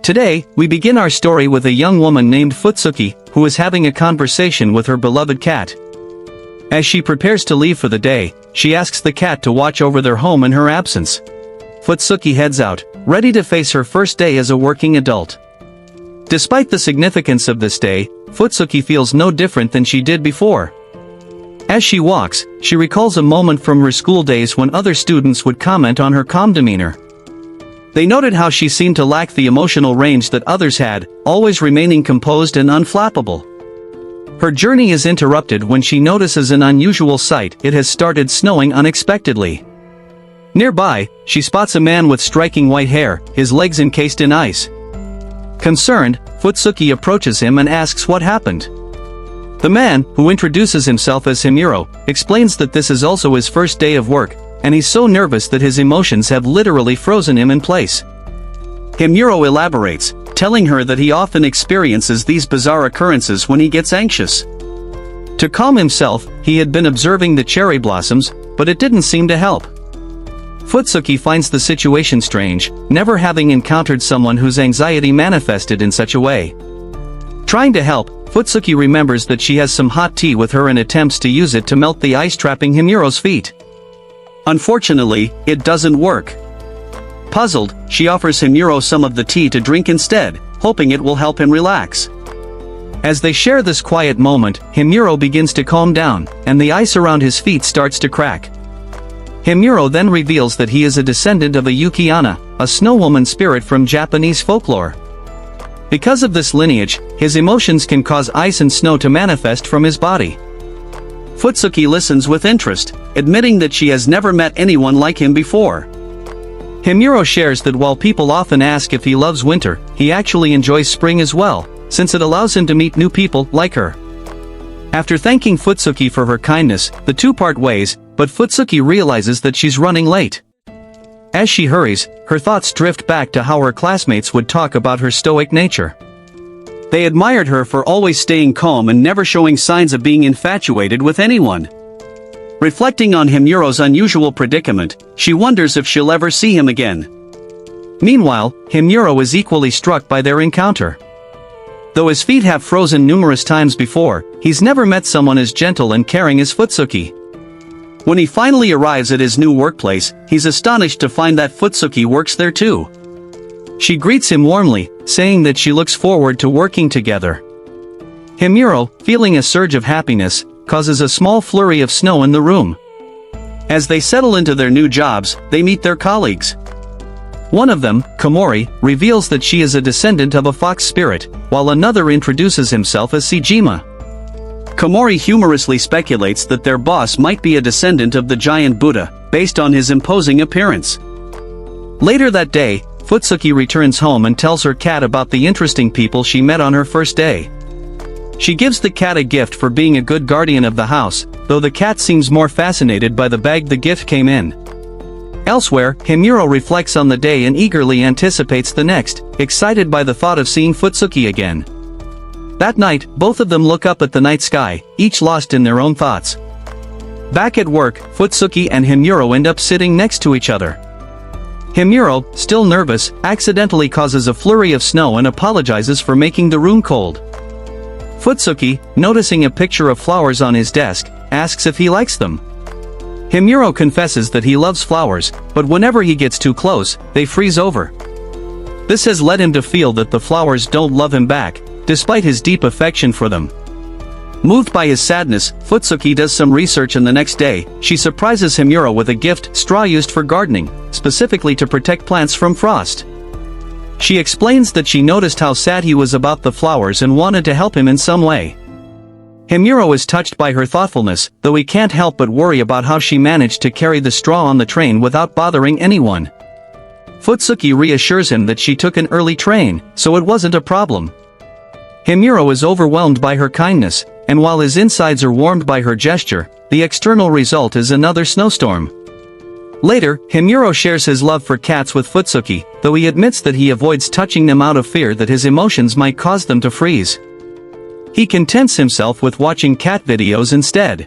Today, we begin our story with a young woman named Fuyutsuki, who is having a conversation with her beloved cat. As she prepares to leave for the day, she asks the cat to watch over their home in her absence. Fuyutsuki heads out, ready to face her first day as a working adult. Despite the significance of this day, Fuyutsuki feels no different than she did before. As she walks, she recalls a moment from her school days when other students would comment on her calm demeanor. They noted how she seemed to lack the emotional range that others had, always remaining composed and unflappable. Her journey is interrupted when she notices an unusual sight. It has started snowing unexpectedly. Nearby, she spots a man with striking white hair, his legs encased in ice. Concerned, Fuyutsuki approaches him and asks what happened. The man, who introduces himself as Himuro, explains that this is also his first day of work, and he's so nervous that his emotions have literally frozen him in place. Himuro elaborates, telling her that he often experiences these bizarre occurrences when he gets anxious. To calm himself, he had been observing the cherry blossoms, but it didn't seem to help. Fuyutsuki finds the situation strange, never having encountered someone whose anxiety manifested in such a way. Trying to help, Fuyutsuki remembers that she has some hot tea with her and attempts to use it to melt the ice trapping Himuro's feet. Unfortunately, it doesn't work. Puzzled, she offers Himuro some of the tea to drink instead, hoping it will help him relax. As they share this quiet moment, Himuro begins to calm down, and the ice around his feet starts to crack. Himuro then reveals that he is a descendant of a Yuki-onna, a snow woman spirit from Japanese folklore. Because of this lineage, his emotions can cause ice and snow to manifest from his body. Fuyutsuki listens with interest, admitting that she has never met anyone like him before. Himuro shares that while people often ask if he loves winter, he actually enjoys spring as well, since it allows him to meet new people like her. After thanking Fuyutsuki for her kindness, the two part ways, but Fuyutsuki realizes that she's running late. As she hurries, her thoughts drift back to how her classmates would talk about her stoic nature. They admired her for always staying calm and never showing signs of being infatuated with anyone. Reflecting on Himuro's unusual predicament, she wonders if she'll ever see him again. Meanwhile, Himuro is equally struck by their encounter. Though his feet have frozen numerous times before, he's never met someone as gentle and caring as Fuyutsuki. When he finally arrives at his new workplace, he's astonished to find that Fuyutsuki works there too. She greets him warmly, saying that she looks forward to working together. Himuro, feeling a surge of happiness, causes a small flurry of snow in the room. As they settle into their new jobs, they meet their colleagues. One of them, Komori, reveals that she is a descendant of a fox spirit, while another introduces himself as Sejima. Komori humorously speculates that their boss might be a descendant of the giant Buddha, based on his imposing appearance. Later that day, Fuyutsuki returns home and tells her cat about the interesting people she met on her first day. She gives the cat a gift for being a good guardian of the house, though the cat seems more fascinated by the bag the gift came in. Elsewhere, Himuro reflects on the day and eagerly anticipates the next, excited by the thought of seeing Fuyutsuki again. That night, both of them look up at the night sky, each lost in their own thoughts. Back at work, Fuyutsuki and Himuro end up sitting next to each other. Himuro, still nervous, accidentally causes a flurry of snow and apologizes for making the room cold. Fuyutsuki, noticing a picture of flowers on his desk, asks if he likes them. Himuro confesses that he loves flowers, but whenever he gets too close, they freeze over. This has led him to feel that the flowers don't love him back, despite his deep affection for them. Moved by his sadness, Fuyutsuki does some research, and the next day, she surprises Himuro with a gift: straw used for gardening, specifically to protect plants from frost. She explains that she noticed how sad he was about the flowers and wanted to help him in some way. Himuro is touched by her thoughtfulness, though he can't help but worry about how she managed to carry the straw on the train without bothering anyone. Fuyutsuki reassures him that she took an early train, so it wasn't a problem. Himuro is overwhelmed by her kindness, and while his insides are warmed by her gesture, the external result is another snowstorm. Later, Himuro shares his love for cats with Fuyutsuki, though he admits that he avoids touching them out of fear that his emotions might cause them to freeze. He contents himself with watching cat videos instead.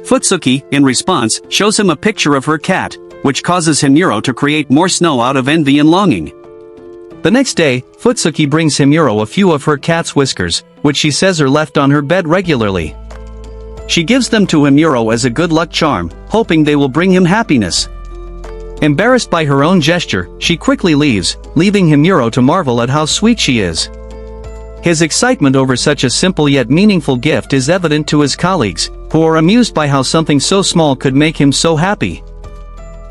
Fuyutsuki, in response, shows him a picture of her cat, which causes Himuro to create more snow out of envy and longing. The next day, Fuyutsuki brings Himuro a few of her cat's whiskers, which she says are left on her bed regularly. She gives them to Himuro as a good luck charm, hoping they will bring him happiness. Embarrassed by her own gesture, she quickly leaves, leaving Himuro to marvel at how sweet she is. His excitement over such a simple yet meaningful gift is evident to his colleagues, who are amused by how something so small could make him so happy.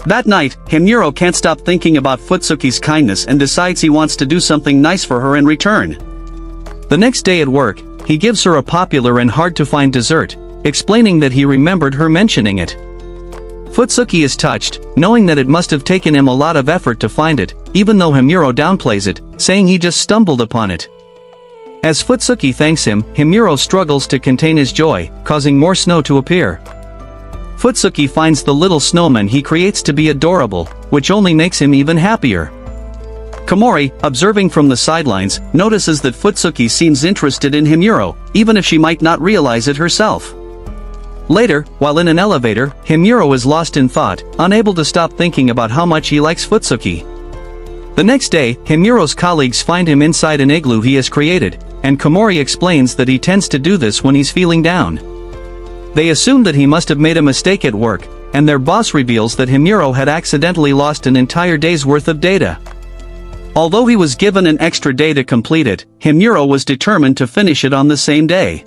That night, Himuro can't stop thinking about Fuyutsuki's kindness and decides he wants to do something nice for her in return. The next day at work, he gives her a popular and hard-to-find dessert, explaining that he remembered her mentioning it. Fuyutsuki is touched, knowing that it must have taken him a lot of effort to find it, even though Himuro downplays it, saying he just stumbled upon it. As Fuyutsuki thanks him, Himuro struggles to contain his joy, causing more snow to appear. Fuyutsuki finds the little snowman he creates to be adorable, which only makes him even happier. Komori, observing from the sidelines, notices that Fuyutsuki seems interested in Himuro, even if she might not realize it herself. Later, while in an elevator, Himuro is lost in thought, unable to stop thinking about how much he likes Fuyutsuki. The next day, Himuro's colleagues find him inside an igloo he has created, and Komori explains that he tends to do this when he's feeling down. They assume that he must have made a mistake at work, and their boss reveals that Himuro had accidentally lost an entire day's worth of data. Although he was given an extra day to complete it, Himuro was determined to finish it on the same day.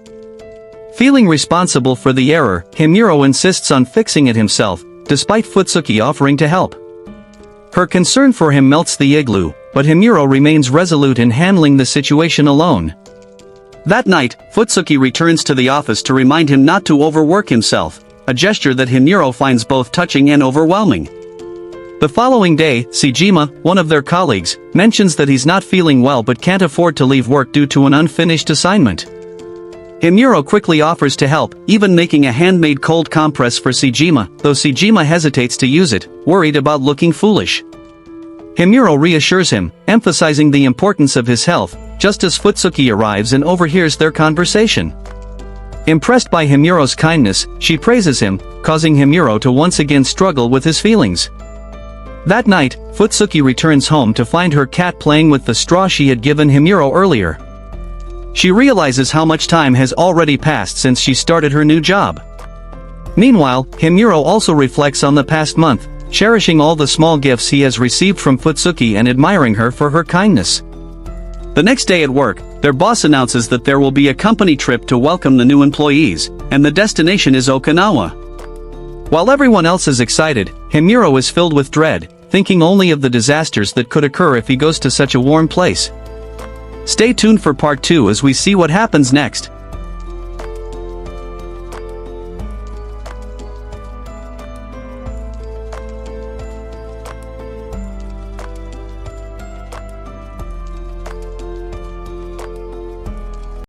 Feeling responsible for the error, Himuro insists on fixing it himself, despite Fuyutsuki offering to help. Her concern for him melts the igloo, but Himuro remains resolute in handling the situation alone. That night, Fuyutsuki returns to the office to remind him not to overwork himself, a gesture that Himuro finds both touching and overwhelming. The following day, Sejima, one of their colleagues, mentions that he's not feeling well but can't afford to leave work due to an unfinished assignment. Himuro quickly offers to help, even making a handmade cold compress for Sejima, though Sejima hesitates to use it, worried about looking foolish. Himuro reassures him, emphasizing the importance of his health, just as Fuyutsuki arrives and overhears their conversation. Impressed by Himuro's kindness, she praises him, causing Himuro to once again struggle with his feelings. That night, Fuyutsuki returns home to find her cat playing with the straw she had given Himuro earlier. She realizes how much time has already passed since she started her new job. Meanwhile, Himuro also reflects on the past month, cherishing all the small gifts he has received from Fuyutsuki and admiring her for her kindness. The next day at work, their boss announces that there will be a company trip to welcome the new employees, and the destination is Okinawa. While everyone else is excited, Himuro is filled with dread, thinking only of the disasters that could occur if he goes to such a warm place. Stay tuned for part 2 as we see what happens next.